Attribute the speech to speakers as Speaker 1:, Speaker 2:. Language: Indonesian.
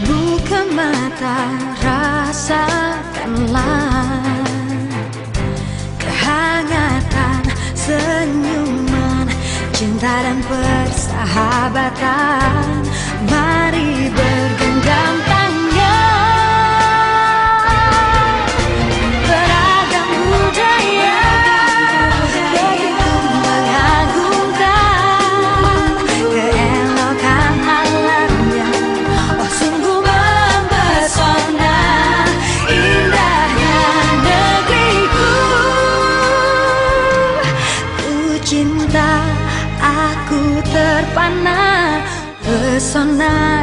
Speaker 1: Buka mata, rasakanlah kehangatan senyuman, cinta dan persahabatan. Mari bergenggam tangan, beragam budaya begitu mengagumkan, keelokan alamnya oh sungguh mempesona. Indahnya negeriku, ku cinta, aku terpana pesona.